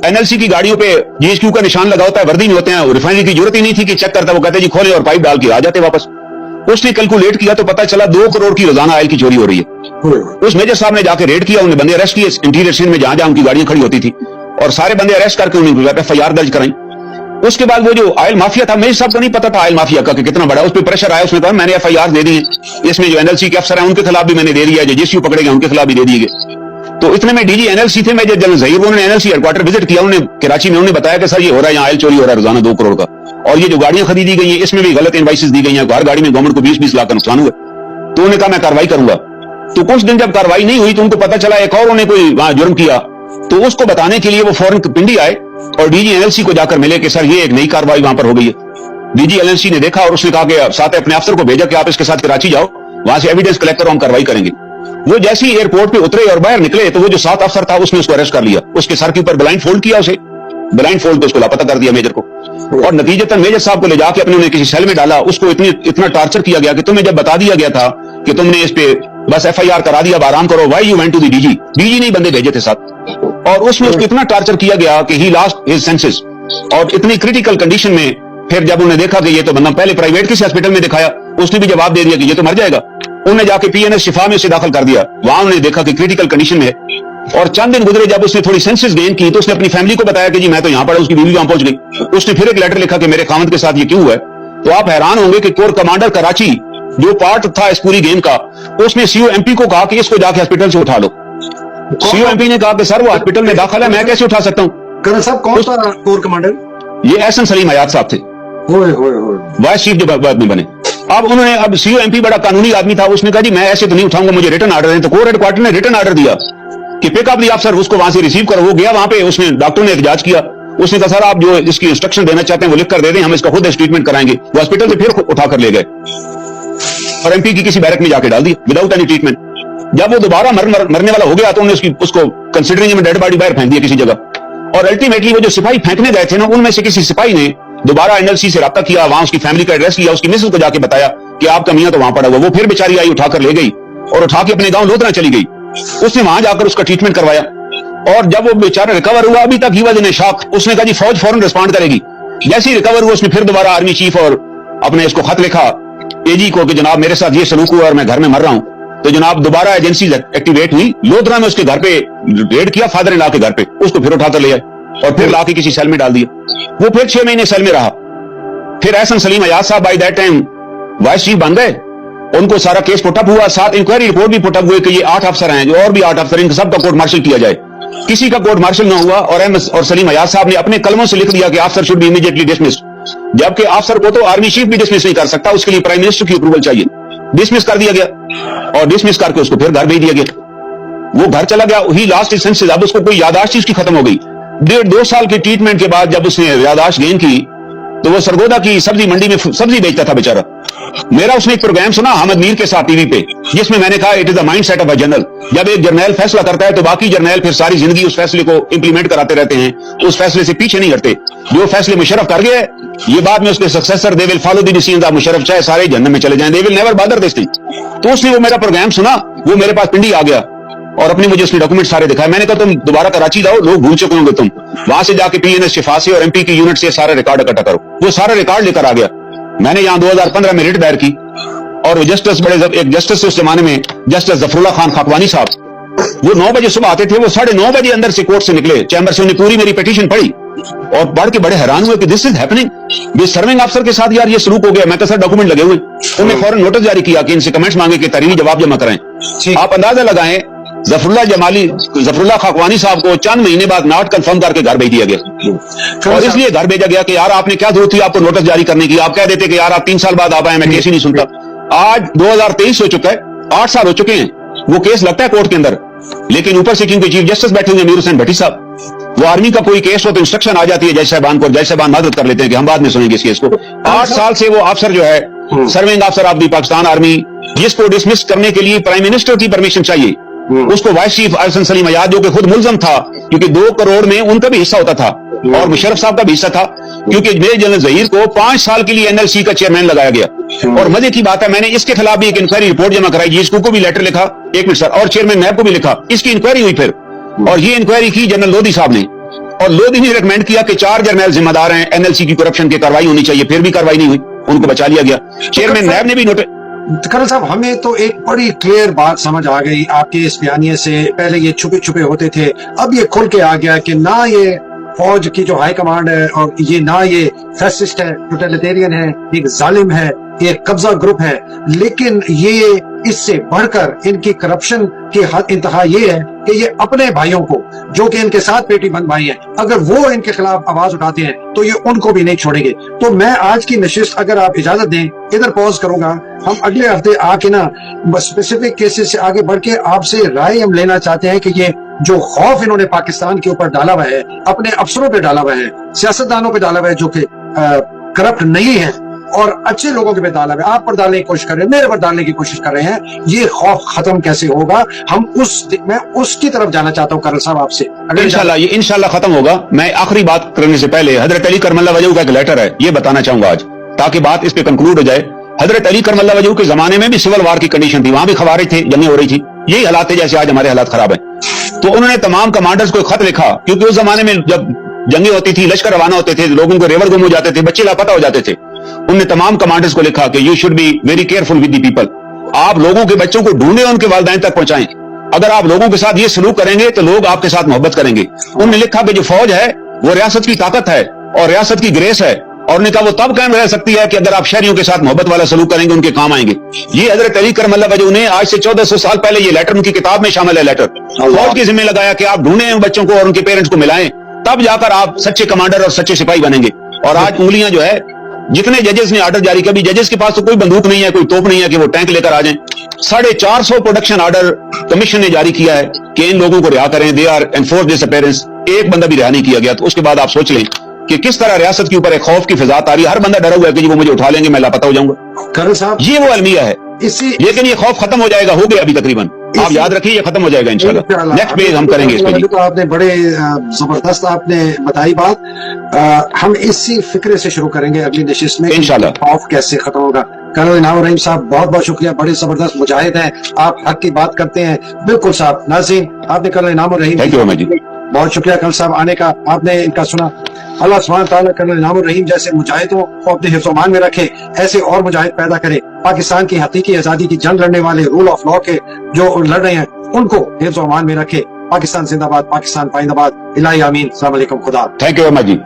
NLC की गाड़ियों पे जीएसक्यू का निशान लगा होता है, वर्दी में होते हैं, रिफाइनरी की जरूरत ही नहीं थी कि चेक करता, वो कहते जी खोले और पाइप डाल के आ जाते वापस। उसने कैलकुलेट किया तो पता चला 2 करोड़ की रोजाना ऑयल की चोरी हो रही है। उस मेजर साहब ने जाके रेड किया, उन्हें बंदे अरेस्ट किए इंटीरियर स्टेशन में, जहां जहां उनकी गाड़ियां खड़ी होती थी, और सारे बंदे अरेस्ट करके उन्हें एफआईआर दर्ज कराई। उसके बाद वो जो ऑयल माफिया था, मेजर साहब को नहीं पता था ऑयल माफिया का कि कितना बड़ा, उस पर प्रेशर आया, उसने कहा मैंने एफआईआर दे दी है, इसमें जो एनएलसी के अफसर हैं उनके खिलाफ भी मैंने दे दिया है, जो जीएसक्यू पकड़े गए उनके खिलाफ भी दे दिए गए। तो इतने में डीजी एनएलसी थे मेजर जनरल जहीर, उन्होंने एनएलसी हेडक्वार्टर विजिट किया, उन्होंने कराची में, उन्होंने बताया कि सर ये हो रहा है, यहाँ ऑयल चोरी हो रहा है रोजाना 2 करोड़ का, और ये जो गाड़ियां खरीदी गई है इसमें भी गलत इनवाइसेस दी गई हैं, हर गाड़ी में गवर्नमेंट को 20-20 लाख का नुकसान हुआ। तो उन्होंने कहा मैं कार्रवाई करूंगा। तो कुछ दिन जब कार्रवाई नहीं हुई तो उनको पता चला एक और उन्हें कोई वहां जुर्म किया, तो उसको बताने के लिए वो फौरन पिंडी आए और डीजी एनएलसी को जाकर मिले कि सर ये एक नई कार्रवाई वहां पर हो गई है। डीजी एनएलसी ने देखा और उसने कहा कि साथ अपने अफसर को भेजा कि आप इसके साथ कराची जाओ, वहां से एविडेंस कलेक्ट करो, हम कार्रवाई करेंगे। वो जैसे ही एयरपोर्ट पे उतरे और बाहर निकले तो वो जो 7 अफसर था उसने उसको अरेस्ट कर लिया, उसके सर के ऊपर ब्लाइंड फोल्ड किया, उसे ब्लाइंड फोल्ड पे उसको लापता कर दिया मेजर को, और नतीजतन मेजर साहब को ले जाके अपने उन्हें किसी सेल में डाला। उसको इतना टार्चर किया गया कि तुम्हें जब बता दिया गया था कि तुमने इस पे बस एफआईआर करा दिया, अब आराम करो, why you went to the DG नहीं बंदे भेजे थे साथ, और उसमें उसको इतना टार्चर किया गया कि ही लॉस्ट हिज सेंसेस, और इतनी क्रिटिकल कंडीशन में फिर जब उन्हें देखा कि ये तो बंदा, पहले प्राइवेट किसी हॉस्पिटल में दिखाया, उसने भी जवाब दे दिया कि ये तो मर जाएगा, उन्हें जाके पीएनएस शिफा में उसे दाखिल कर दिया, वहां उन्होंने देखा कि क्रिटिकल कंडीशन में है, और चंद दिन गुजरे जब उसने थोड़ी सेंसेस गेन की तो उसने अपनी फैमिली को बताया कि जी मैं तो यहां पड़ा, उसकी बीवी वहां पहुंच गई। उसने फिर एक लेटर लिखा कि मेरे खामद के साथ ये क्यों हुआ है। तो आप हैरान होंगे कि कोर कमांडर कराची जो पार्ट था इस पूरी गेम का, उसने सीओएमपी को कहा कि इसको जाके हॉस्पिटल से उठा लो। सीओएमपी ने कहा कि सर वो हॉस्पिटल में दाखिल है, मैं कैसे उठा सकता हूँ। कर्नल साहब कौन था कोर कमांडर? ये एहसन सलीम हयात साहब थे, वाइस चीफ जो बाद में बने। अब सीओएमपी बड़ा कानूनी आदमी था, उसने कहा जी मैं ऐसे तो नहीं उठाऊंगा, मुझे रिटर्न ऑर्डर है। तो कोर हेडक्वार्टर ने रिटर्न ऑर्डर दिया कि पिकअप दी अफसर, उसको वहां से रिसीव करो। वो गया वहां पे, उसने डॉक्टर ने एहतजाज किया, उसने कहा सर आप जो इसकी इंस्ट्रक्शन देना चाहते हैं वो लिख कर दे दें, हम इसका खुद ट्रीटमेंट कराएंगे। वो हॉस्पिटल से फिर उठाकर ले गए और एमपी की किसी बैरक में जाके डाल दिया विदाउट एनी ट्रीटमेंट। जब वो दोबारा मरने वाला हो गया तो उन्होंने उसको कंसिडरिंग में डेड बॉडी बाहर फेंक दिया किसी जगह, और अल्टीमेटली वो जो सिपाही फेंकने गए थे ना, उनमें से किसी सिपाही ने दोबारा एनएलसी से रब्ता किया, वहां उसकी फैमिली का एड्रेस लिया, उसकी मिसेस को जाके बताया कि आपका मियां तो वहां पड़ा हुआ। वो फिर बेचारी आई, उठाकर ले गई और उठा के अपने गांव लोधरा चली गई। उसने वहां जाकर उसका ट्रीटमेंट करवाया, और जब वो बेचारा रिकवर हुआ, अभी तक ही वजह ने शॉक, उसने कहा जी फौज फौरन रिस्पॉन्ड करेगी। जैसे ही रिकवर हुआ उसने फिर दोबारा आर्मी चीफ और अपने इसको खत लिखा एजी को कि जनाब मेरे साथ ये सलूक हुआ और मैं घर में मर रहा हूं। तो जनाब दोबारा एजेंसी एक्टिवेट हुई, लोधरा में उसके घर पे रेड किया, फादर इन लॉ के घर पे, उसको फिर उठाकर ले आए और फिर लाके किसी सेल में डाल दिया। वो फिर 6 महीने सेल में रहा। फिर एहसन सलीम हयात साहब by that time vice chief बन गए, उनको सारा केस पुटअप हुआ, साथ इंक्वायरी रिपोर्ट भी पुटअप हुई कि ये 8 अफसर हैं, जो और भी 8 अफसर, इनका सबका कोर्ट मार्शल किया जाए। किसी का कोर्ट मार्शल ना हुआ, और सलीम हयात साहब ने अपने कलमों से लिख दिया कि अफसर शुड बी इमीडिएटली डिसमिस्ड, जबकि अफसर को तो आर्मी चीफ भी डिसमिस नहीं कर सकता, उसके लिए प्राइम मिनिस्टर की अप्रूवल चाहिए। डिसमिस कर दिया गया और डिसमिस करके उसको फिर घर भेज दिया गया। वो घर चला गया, ही लास्ट हिज सेंसेस, अब उसको कोई याददाश्त चीज की खत्म हो गई। 1.5-2 साल की ट्रीटमेंट के बाद जब उसने याददाश्त गेन की तो वो सरगोदा की सब्जी मंडी में सब्जी बेचता था बेचारा। मेरा उसने एक प्रोग्राम सुना हामिद मीर के साथ टीवी पे, जिसमें मैंने कहा it is the mind set of a general. जब एक जर्नैल फैसला करता है तो बाकी जर्नैल फिर सारी जिंदगी उस फैसले को इंप्लीमेंट कराते रहते हैं, उस फैसले से पीछे नहीं हटते। जो फैसले मुशर्रफ कर गए, ये बाद में उसके successor they will follow the decisions of Musharraf, चाहे सारे जहन्नम में चले जाएं, they will never bother this thing. तो उसने वो मेरा प्रोग्राम सुना, वो मेरे पास पिंडी आ गया और अपने मुझे उसने डॉक्यूमेंट सारे दिखाए। मैंने कहा तुम दोबारा कराची जाओ, लोग भूल चुके होंगे, तुम वहां से जाके पीएनएस शिफा से और एमपी की यूनिट से सारा रिकॉर्ड इकट्ठा करो। वो सारा रिकॉर्ड लेकर आ गया। मैंने यहाँ 2015 में रिट दायर की, और वो जस्टिस एक जस्टिस उस जमाने में जस्टिस जफरुल्लाह खान खाकवानी साहब, वो 9 बजे सुबह आते थे, वो 9:30 बजे अंदर से कोर्ट से निकले चैम्बर से, उन्हें पूरी मेरी पिटीशन पढ़ी और पढ़ के बड़े हैरान हुए कि दिस इज हैपनिंग, ये सर्विंग अफसर के साथ यार ये सलूक हो गया। मैं सर डॉक्यूमेंट लगे हुए, उन्हें फौरन नोटिस जारी किया कि इनसे कमेंट्स मांगे कि तहरीरी जवाब जमा कराएं। आप अंदाजा लगाएं जफरुल्लाह खाकवानी साहब को चंद महीने बाद नॉट कंफर्म करके घर भेज दिया गया। और इसलिए घर भेजा गया कि यार आपने क्या जरूरत थी आपको नोटिस जारी करने की, आप कह देते कि यार आप 3 साल बाद आप आए, मैं केस ही नहीं सुनता। आज 2023 हो चुका है, 8 साल हो चुके हैं, वो केस लगता है कोर्ट के अंदर, लेकिन ऊपर से क्योंकि चीफ जस्टिस बैठे हुए अमीर हुसैन भट्टी साहब, वो आर्मी का कोई केस हो तो इंस्ट्रक्शन आ जाती है जज साहबान को, जज साहबान मदद कर लेते हैं कि हम बाद में सुनेंगे इस केस को। 8 साल से वो अफसर जो है सर्विंग अफसर ऑफ द पाकिस्तान आर्मी, जिसको डिसमिस करने के लिए प्राइम मिनिस्टर की परमिशन चाहिए, उसको वाइस चीफ एहसन सलीम हयात जो कि खुद मुलजम था, क्योंकि 2 करोड़ में उनका भी हिस्सा होता था और मुशर्रफ साहब का भी हिस्सा था, क्योंकि मेजर जनरल जहीर को 5 साल के लिए एनएलसी का चेयरमैन लगाया गया। और मजे की बात है, मैंने इसके खिलाफ भी एक इंक्वायरी रिपोर्ट जमा कराई, जिसको भी लेटर लिखा, 1 मिनट सर, और चेयरमैन नैब को भी लिखा, इसकी इंक्वायरी हुई फिर, और ये इंक्वायरी की जनरल लोधी साहब ने, اور لودھی نے ریکمینڈ کیا کہ 4 جرنیل ذمہ دار ہیں NLC کی کرپشن کی کاروائی ہونی چاہیے, پھر بھی کاروائی نہیں ہوئی, ان کو بچا لیا گیا. چیئرمین نیب نے بھی کرنل صاحب ہمیں تو ایک بڑی کلیئر بات سمجھ آ گئی آپ کے اس بیانیے سے. پہلے یہ چھپے چھپے ہوتے تھے, اب یہ کھل کے آ گیا کہ نہ یہ فوج کی جو ہائی کمانڈ ہے اور یہ نہ یہ فیسسٹ ہے, ٹوٹلیٹیرین ہے, ایک ظالم ہے, ایک قبضہ گروپ ہے, لیکن یہ اس سے بڑھ کر ان کی کرپشن کی حد انتہا یہ ہے کہ یہ اپنے بھائیوں کو جو کہ ان کے ساتھ پیٹی بند بھائی ہیں, اگر وہ ان کے خلاف آواز اٹھاتے ہیں تو یہ ان کو بھی نہیں چھوڑیں گے. تو میں آج کی نشست اگر آپ اجازت دیں ادھر پوز کروں گا. ہم اگلے ہفتے آ کے نا اسپیسیفک کیسز سے آگے بڑھ کے آپ سے رائے ہم لینا چاہتے ہیں کہ یہ جو خوف انہوں نے پاکستان کے اوپر ڈالا ہوا ہے, اپنے افسروں پہ ڈالا ہوا ہے, سیاستدانوں پہ ڈالا ہوا ہے جو کہ کرپٹ نہیں ہے, اور اچھے لوگوں کے پہ ڈالا ہوا ہے, آپ پر ڈالنے کی کوشش کر رہے ہیں, میرے پر ڈالنے کی کوشش کر رہے ہیں, یہ خوف ختم کیسے ہوگا؟ میں اس کی طرف جانا چاہتا ہوں کرنل صاحب آپ سے. انشاءاللہ ختم ہوگا. میں آخری بات کرنے سے پہلے حضرت علی کرم اللہ وجہہ کا ایک لیٹر ہے, یہ بتانا چاہوں گا آج تاکہ بات اس پہ کنکلوڈ ہو جائے. حضرت علی کرم اللہ وجہہ کے زمانے میں بھی سول وار کی کنڈیشن تھی, وہاں بھی خوارج تھے, جنگیں ہو رہی تھی, یہی حالات تھے جیسے آج ہمارے حالات خراب ہیں. تو انہوں نے تمام کمانڈرز کو ایک خط لکھا, کیونکہ اس زمانے میں جب جنگیں ہوتی تھی, لشکر روانہ ہوتے تھے, لوگوں کو ریور گم ہو جاتے تھے, بچے لاپتہ ہو جاتے تھے. انہوں نے تمام کمانڈرز کو لکھا کہ you should be very careful with the people. آپ لوگوں کے بچوں کو ڈھونڈیں, ان کے والدین تک پہنچائیں. اگر آپ لوگوں کے ساتھ یہ سلوک کریں گے تو لوگ آپ کے ساتھ محبت کریں گے. انہوں نے لکھا کہ جو فوج ہے وہ ریاست کی طاقت ہے اور ریاست کی گریس ہے, اور نے کہا وہ تب قائم رہ سکتی ہے کہ اگر آپ شہریوں کے ساتھ محبت والا سلوک کریں گے, ان کے کام آئیں گے. یہ حضرت علی کرم اللہ وجہہ نے آج سے 1400 سال پہلے یہ لیٹر ان کی کتاب میں شامل ہے, لیٹر فوج کے ذمہ لگایا کہ آپ ڈھونڈیں ان بچوں کو اور ان کے پیرنٹس کو ملائیں, تب جا کر آپ سچے کمانڈر اور سچے سپاہی بنیں گے. اور آج انگلیاں جو ہے, جتنے ججز نے آرڈر جاری کیا, بھی ججز کے پاس تو کوئی بندوق نہیں ہے, کوئی توپ نہیں ہے کہ وہ ٹینک لے کر آ جائیں. 450 پروڈکشن آرڈر کمیشن نے جاری کیا ہے کہ ان لوگوں کو رہا کریں, they are enforce disappearance. ایک بندہ بھی رہا نہیں کیا گیا. تو اس کے بعد آپ سوچ لیں کہ کس طرح ریاست کے اوپر ایک خوف کی فضا آ رہی ہے. ہر بندہ ڈرا ہوا ہے کہ وہ مجھے اٹھا لیں گے, میں لاپتہ ہو جاؤں گا. کرنل صاحب یہ وہ المیہ ہے, لیکن یہ خوف ختم ہو جائے گا, ہو گیا ابھی تقریباً. آپ یاد رکھیے یہ ختم ہو جائے گا انشاءاللہ. نیکسٹ پیج ہم کریں گے اس پہ. تو آپ نے بڑے زبردست آپ نے بتائی بات. ہم اسی فکرے سے شروع کریں گے اگلی نشست میں انشاءاللہ. خوف کیسے ختم ہوگا. کرنل انعام الرحیم صاحب بہت بہت شکریہ, بڑے زبردست مجاہد ہیں, آپ حق کی بات کرتے ہیں. بالکل صاحب. ناظرین آپ نے کرنل انعام الرحیم بہت شکریہ کرنل صاحب آنے کا, آپ نے ان کا سنا. اللہ سبحانہ تعالیٰ کرنل انعام الرحیم جیسے مجاہدوں کو اپنے حفظ و امان میں رکھے, ایسے اور مجاہد پیدا کرے. پاکستان کی حقیقی آزادی کی جنگ لڑنے والے, رول آف لا کے جو لڑ رہے ہیں, ان کو حفظ و امان میں رکھے. پاکستان زندہ باد, پاکستان پائندہ باد. الہی آمین. السلام علیکم. خدا. Thank you very much G.